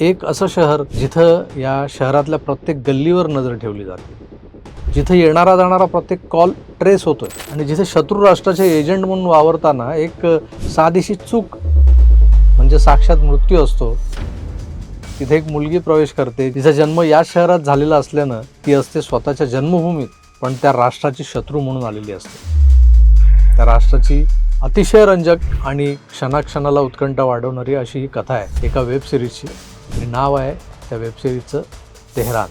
एक असं शहर जिथं या शहरातल्या प्रत्येक गल्लीवर नजर ठेवली जाते, जिथं येणारा जाणारा प्रत्येक कॉल ट्रेस होतोय आणि जिथे शत्रू राष्ट्राचे एजंट म्हणून वावरताना एक साधीशी चूक म्हणजे साक्षात मृत्यू असतो. तिथे एक मुलगी प्रवेश करते, तिचा जन्म या शहरात झालेला असल्यानं ती असते स्वतःच्या जन्मभूमीत, पण त्या राष्ट्राची शत्रू म्हणून आलेली असते. त्या राष्ट्राची अतिशय रंजक आणि क्षणाक्षणाला उत्कंठा वाढवणारी अशी ही कथा आहे एका वेब सिरीजची, आणि नाव आहे त्या वेब सिरीजचं तेहरान.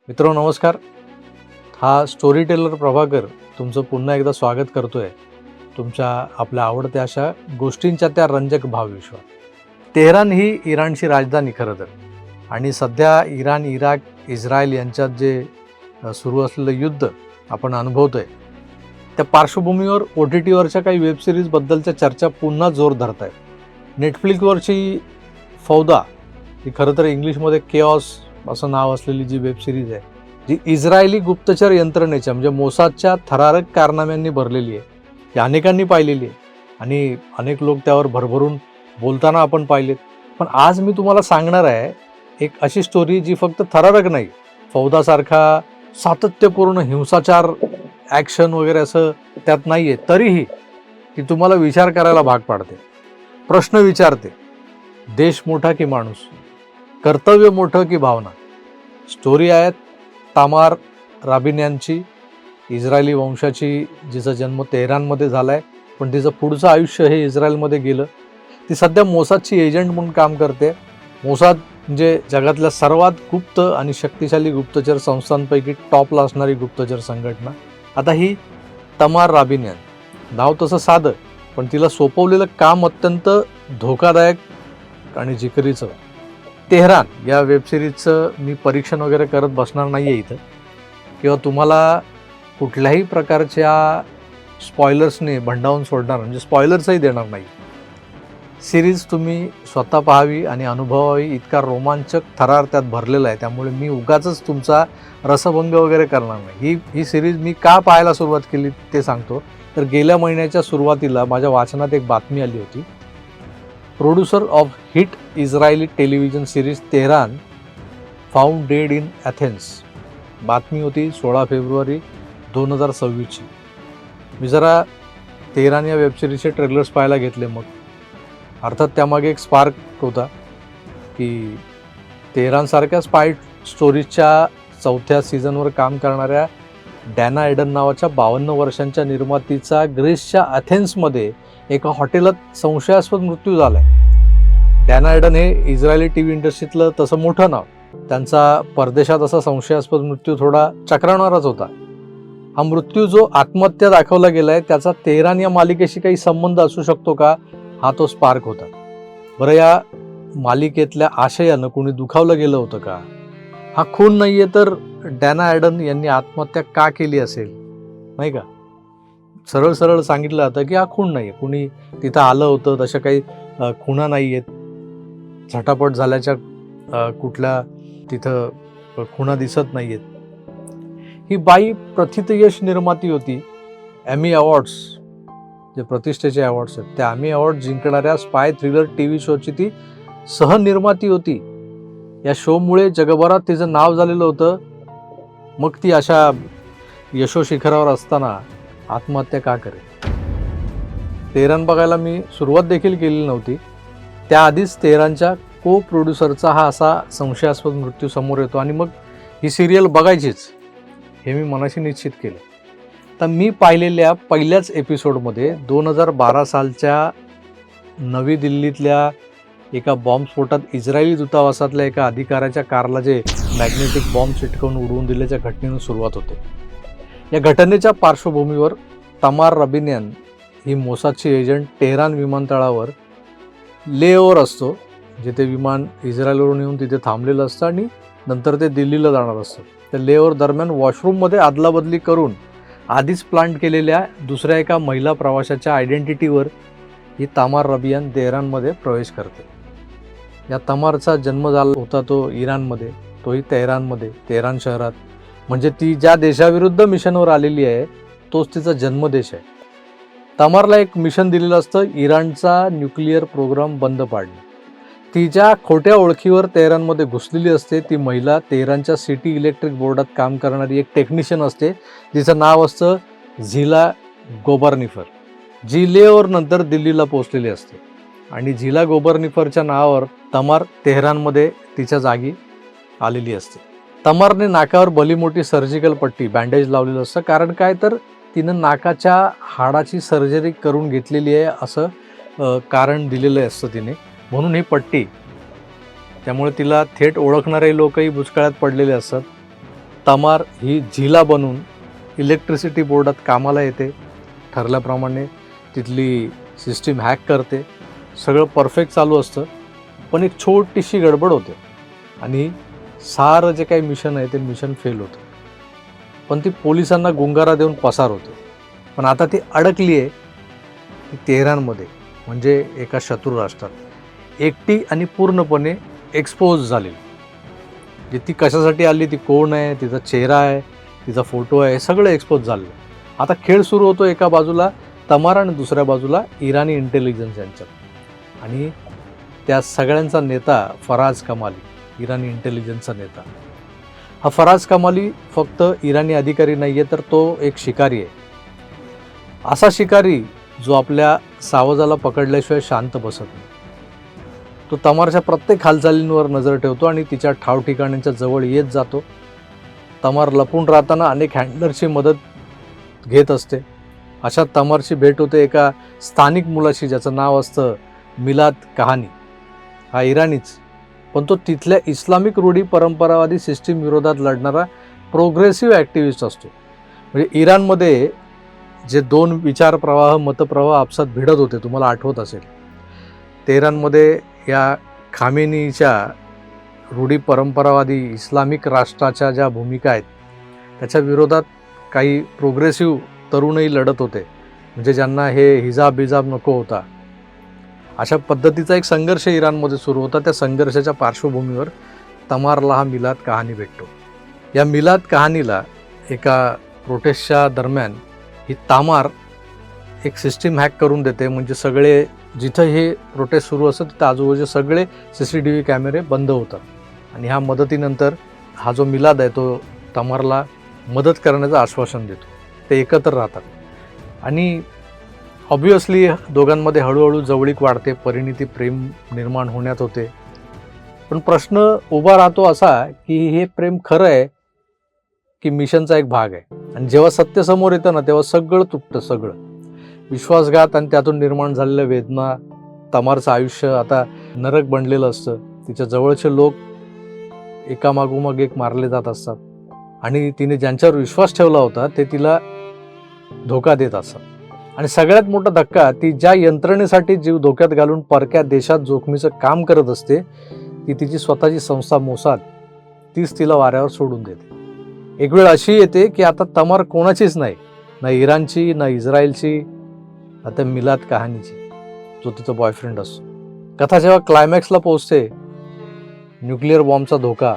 मित्रांनो नमस्कार. हा स्टोरी टेलर प्रभाकर तुमचं पुन्हा एकदा स्वागत करतोय तुमच्या आपल्या आवडत्या अशा गोष्टींच्या त्या रंजक भावविश्वात. तेहरान ही इराणची राजधानी खरं तर, आणि सध्या इराण, इराक, इस्रायल यांच्यात जे सुरू असलेलं युद्ध आपण अनुभवतोय, त्या पार्श्वभूमीवर OTTवरच्या काही वेब सिरीजबद्दलच्या चर्चा पुन्हा जोर धरत आहेत. नेटफ्लिक्सवरची फौदा ही खरं तर इंग्लिशमध्ये केऑस असं नाव असलेली जी वेब सिरीज आहे, जी इस्रायली गुप्तचर यंत्रणेच्या म्हणजे मोसादच्या थरारक कारनाम्यांनी भरलेली आहे. ती अनेकांनी पाहिलेली आहे आणि अनेक लोक त्यावर भरभरून बोलताना आपण पाहिलेत. पण आज मी तुम्हाला सांगणार आहे एक अशी स्टोरी जी फक्त थरारक नाही, फौदासारखा सातत्यपूर्ण हिंसाचार, ॲक्शन वगैरे असं त्यात नाही आहे, तरीही ती तुम्हाला विचार करायला भाग पाडते, प्रश्न विचारते. देश मोठा की माणूस, कर्तव्य मोठं की भावना. स्टोरी आहे तामार राबिन यांची, इस्रायली वंशाची, जिचा जन्म तेहरानमध्ये झाला आहे, पण तिचं पुढचं आयुष्य हे इस्रायलमध्ये गेलं. ती सध्या मोसादची एजंट म्हणून काम करते. मोसाद म्हणजे जगातल्या सर्वात गुप्त आणि शक्तिशाली गुप्तचर संस्थांपैकी टॉपला असणारी गुप्तचर संघटना. आता ही तमार राबिन यान, नाव तसं साधं, पण तिला सोपवलेलं काम अत्यंत धोकादायक आणि जिकरीचं. तेहरान या वेबसिरीजचं मी परीक्षण वगैरे करत बसणार नाही आहे इथं, किंवा तुम्हाला कुठल्याही प्रकारच्या स्पॉयलर्सने भंडावून सोडणार, म्हणजे स्पॉयलर्सही देणार नाही. सिरीज तुम्ही स्वतः पाहावी आणि अनुभवावी, इतका रोमांचक थरार त्यात भरलेला आहे. त्यामुळे मी उगाचच तुमचा रसभंग वगैरे करणार नाही. ही सिरीज मी का पाहायला सुरुवात केली ते सांगतो. तर गेल्या महिन्याच्या सुरुवातीला माझ्या वाचनात एक बातमी आली होती. Producer of hit Israeli television series Tehran found dead in Athens. बातमी होती 16 फेब्रुवारी 2026ची. मी जरा तेहरान या वेबसिरीजचे ट्रेलर्स पाहायला घेतले. मग अर्थात त्यामागे एक स्पार्क होता की तेहरानसारख्या स्पाय स्टोरीजच्या 4थ्या सीझनवर काम करणाऱ्या डॅना एडन नावाच्या 52 वर्षांच्या निर्मातीचा ग्रीसच्या अथेन्समध्ये एका हॉटेलात संशयास्पद मृत्यू झाला आहे. डॅना एडन हे इस्रायली TV इंडस्ट्रीतलं तसं मोठं नाव. त्यांचा परदेशात असा संशयास्पद मृत्यू थोडा चक्रावणाराच होता. हा मृत्यू जो आत्महत्या दाखवला गेलाय, त्याचा तेहरान या मालिकेशी काही संबंध असू शकतो का, हा तो स्पार्क होता. बरं, या मालिकेतल्या आशयानं कोणी दुखावलं गेलं होतं का? हा खून नाहीये तर डॅना एडन यांनी आत्महत्या का केली असेल, नाही का? सरळ सरळ सांगितलं जातं की हा खून नाही आहे, कुणी तिथं आलं होतं, तशा काही खुणा नाही आहेत, झटापट झाल्याच्या कुठल्या तिथं खुणा दिसत नाही आहेत. ही बाई प्रथितयश निर्माती होती. एमी अवॉर्ड्स, जे प्रतिष्ठेचे अवॉर्ड्स आहेत, त्या एमी अवॉर्ड जिंकणाऱ्या स्पाय थ्रिलर TV शोची ती सहनिर्माती होती. या शोमुळे जगभरात तिचं नाव झालेलं होतं. मग ती अशा यशोशिखरावर असताना आत्महत्या का करेल? तेहरान बघायला मी सुरुवात देखील केलेली नव्हती. त्याआधीच तेहरानच्या प्रोड्युसरचा हा असा संशयास्पद मृत्यू समोर येतो आणि मग ही सिरियल बघायचीच हे मी मनाशी निश्चित केलं. तर मी पाहिलेल्या पहिल्याच एपिसोडमध्ये 2012 सालच्या नवी दिल्लीतल्या एका बॉम्बस्फोटात इस्रायली दूतावासातल्या एका अधिकाऱ्याच्या कारला जे मॅग्नेटिक बॉम्ब चिटकवून उडवून दिल्याच्या घटनेनं सुरुवात होते. या घटनेच्या पार्श्वभूमीवर तमार राबिन यान ही मोसादची एजंट तेहरान विमानतळावर लेओव्हर असतो, जिथे विमान इस्रायलवरून येऊन तिथे थांबलेलं असतं आणि नंतर ते दिल्लीला जाणार असतं. त्या लेओव्हर दरम्यान वॉशरूममध्ये अदलाबदली करून आधीच प्लांट केलेल्या दुसऱ्या एका महिला प्रवाशाच्या आयडेंटिटीवर ही तमार राबिन तेहरानमध्ये प्रवेश करते. या तमारचा जन्म झाला होता तो इराणमध्ये, तोही तेहरानमध्ये, तेहरान शहरात. म्हणजे ती ज्या देशाविरुद्ध मिशनवर आलेली आहे तोच तिचा जन्मदेश आहे. तमारला एक मिशन दिलेलं असतं, इराणचा न्यूक्लिअर प्रोग्राम बंद पाडणे. तिच्या खोट्या ओळखीवर तेहरानमध्ये घुसलेली असते. ती महिला तेहरानच्या सिटी इलेक्ट्रिक बोर्डात काम करणारी एक टेक्निशियन असते. तिचं नाव असतं झिला गोबर्निफर. जी लेहवर नंतर दिल्लीला पोहोचलेली असते आणि झिला गोबर्निफरच्या नावावर तमार तेहरानमध्ये तिच्या जागी आलेली असते. तमारने नाकावर भली मोठी सर्जिकल पट्टी, बँडेज लावलेलं असतं. कारण काय तर तिनं नाकाच्या हाडाची सर्जरी करून घेतलेली आहे असं कारण दिलेलं असतं तिने, म्हणून ही पट्टी. त्यामुळे तिला थेट ओळखणारे लोकही भुजकाळात पडलेले असतात. तमार ही झिला बनून इलेक्ट्रिसिटी बोर्डात कामाला येते. ठरल्याप्रमाणे तिथली सिस्टीम हॅक करते. सगळं परफेक्ट चालू असतं. पण एक छोटीशी गडबड होते आणि सारं जे काही मिशन आहे ते मिशन फेल होतं. पण ती पोलिसांना गुंगारा देऊन पसार होते. पण आता ती अडकली आहे ती तेहरानमध्ये, म्हणजे एका शत्रू राष्ट्रात, एकटी आणि पूर्णपणे एक्सपोज झालेली. जे ती कशासाठी आली, ती कोण आहे, तिचा चेहरा आहे, तिचा फोटो आहे, सगळं एक्सपोज झालं. आता खेळ सुरू होतो. एका बाजूला तमार आणि दुसऱ्या बाजूला इराणी इंटेलिजन्स यांच्यात. आणि त्या सगळ्यांचा नेता फराज कमाली, इराणी इंटेलिजन्सचा नेता. हा फराज कमाली फक्त इराणी अधिकारी नाही आहे, तर तो एक शिकारी आहे. असा शिकारी जो आपल्या सावजाला पकडल्याशिवाय शांत बसत नाही. तो तमारच्या प्रत्येक हालचालींवर नजर ठेवतो आणि तिच्या ठाव ठिकाणांच्या जवळ येत जातो. तमार लपून राहताना अनेक हँडलरची मदत घेत असते. अशा तमारची भेट होते एका स्थानिक मुलाशी, ज्याचं नाव असतं मिलाद कहानी. हा इराणीच, पण तो तिथल्या इस्लामिक रूढी परंपरावादी सिस्टीम विरोधात लढणारा प्रोग्रेसिव्ह ॲक्टिव्हिस्ट असतो. म्हणजे इराणमध्ये जे दोन विचार प्रवाह, मतप्रवाह आपसात भिडत होते, तुम्हाला आठवत असेल. तेहरानमध्ये या खामेनीच्या रूढी परंपरावादी इस्लामिक राष्ट्राच्या ज्या भूमिका आहेत त्याच्या विरोधात काही प्रोग्रेसिव्ह तरुणही लढत होते, म्हणजे ज्यांना हे हिजाब बिजाब नको होता. अशा पद्धतीचा एक संघर्ष इराणमध्ये सुरू होता. त्या संघर्षाच्या पार्श्वभूमीवर तमारला हा मिलाद कहानी भेटतो. या मिलाद कहानीला एका प्रोटेस्टच्या दरम्यान ही तमार एक सिस्टीम हॅक करून देते. म्हणजे सगळे जिथं हे प्रोटेस्ट सुरू असतं तिथं आजूबाजूचे सगळे CCTV कॅमेरे बंद होतात. आणि ह्या मदतीनंतर हा जो मिलाद आहे तो तमारला मदत करण्याचं आश्वासन देतो. ते एकत्र राहतात आणि ऑब्व्हियसली दोघांमध्ये हळूहळू जवळीक वाढते, परिणिती, प्रेम निर्माण होण्यात होते. पण प्रश्न उभा राहतो असा की हे प्रेम खरं आहे की मिशनचा एक भाग आहे. आणि जेव्हा सत्य समोर येतं ना, तेव्हा सगळं तुटतं. सगळं विश्वासघात आणि त्यातून निर्माण झालेल्या वेदना. तमारचं आयुष्य आता नरक बनलेलं असतं. तिच्या जवळचे लोक एकामागोमाग एक मारले जात असतात आणि तिने ज्यांच्यावर विश्वास ठेवला होता ते तिला धोका देत असतात. आणि सगळ्यात मोठा धक्का, ती ज्या यंत्रणेसाठी जीव धोक्यात घालून परक्या देशात जोखमीचं काम करत असते, ती तिची स्वतःची संस्था मोसाद, तीच तिला वाऱ्यावर सोडून देते. एक वेळ अशी येते की आता तमार कोणाचीच नाही, ना इराणची, ना इस्रायलची, आता मिलाद कहानीची, जो तिचा बॉयफ्रेंड असतो. कथा जेव्हा क्लायमॅक्सला पोहोचते, न्यूक्लिअर बॉम्बचा धोका,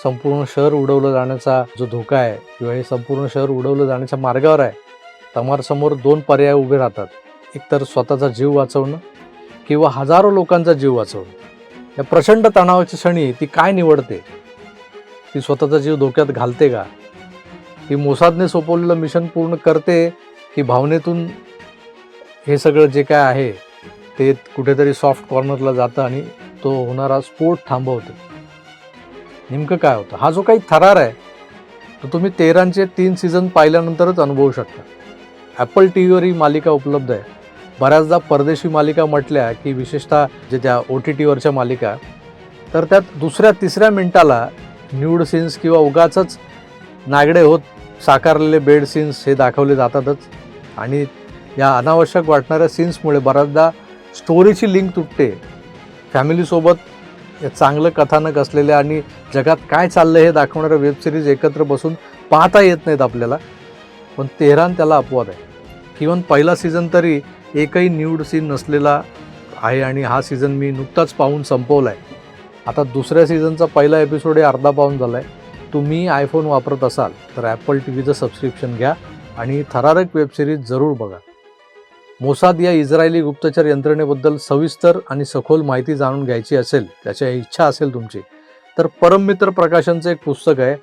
संपूर्ण शहर उडवलं जाण्याचा जो धोका आहे किंवा हे संपूर्ण शहर उडवलं जाण्याच्या मार्गावर आहे, तमारसमोर दोन पर्याय उभे राहतात. एकतर स्वतःचा जीव वाचवणं किंवा हजारो लोकांचा जीव वाचवणं. या प्रचंड तणावाच्या क्षणी ती काय निवडते? ती स्वतःचा जीव धोक्यात घालते का? ती मोसादने सोपवलेलं मिशन पूर्ण करते की भावनेतून हे सगळं जे काय आहे ते कुठेतरी सॉफ्ट कॉर्नरला जातं आणि तो होणारा स्फोट थांबवते? नेमकं काय होतं? हा जो काही थरार आहे तो तुम्ही तेहरानचे 3 सीझन पाहिल्यानंतरच अनुभवू शकता. ॲपल TV वर ही मालिका उपलब्ध आहे. बऱ्याचदा परदेशी मालिका म्हटल्या की विशेषतः जे त्या OTT वरच्या मालिका, तर त्यात दुसऱ्या तिसऱ्या मिनिटाला न्यूड सीन्स किंवा उगाचच नागडे होत साकारलेले बेड सीन्स हे दाखवले जातातच. आणि या अनावश्यक वाटणाऱ्या सीन्समुळे बऱ्याचदा स्टोरीची लिंक तुटते. फॅमिलीसोबत चांगलं कथानक असलेल्या आणि जगात काय चाललं हे दाखवणाऱ्या वेबसिरीज एकत्र बसून पाहता येत नाहीत आपल्याला. पण तेहरान त्याला अपवाद आहे. इव्हन पहिला सीझन तरी एकही न्यूड सीन नसलेला आहे आणि हा सीझन मी नुकताच पाहून संपवला आहे. आता दुसऱ्या सीझनचा पहिला एपिसोड हे अर्धा पाऊण झाला आहे. तुम्ही आयफोन वापरत असाल तर ॲपल टीव्हीचं सबस्क्रिप्शन घ्या आणि थरारक वेबसिरीज जरूर बघा. मोसाद या इस्रायली गुप्तचर यंत्रणेबद्दल सविस्तर आणि सखोल माहिती जाणून घ्यायची असेल, त्याची इच्छा असेल तुमची, तर परममित्र प्रकाशनचं एक पुस्तक आहे,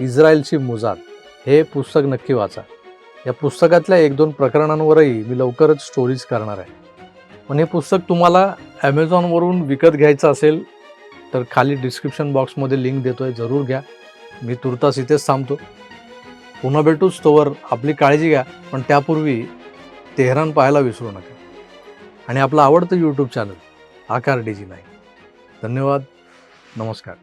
इस्रायलची मोसाद. हे पुस्तक नक्की वाचा. या पुस्तकातल्या 1-2 प्रकरणांवरही मी लवकरच स्टोरीज करणार आहे. पण हे पुस्तक तुम्हाला ॲमेझॉनवरून विकत घ्यायचं असेल तर खाली डिस्क्रिप्शन बॉक्समध्ये लिंक देतोय, जरूर घ्या. मी तुर्तास इथेच थांबतो. पुन्हा भेटूच, तोवर आपली काळजी घ्या. पण त्यापूर्वी तेहरान पाहायला विसरू नका आणि आपलं आवडतं यूट्यूब चॅनल आकार DG9. धन्यवाद. नमस्कार.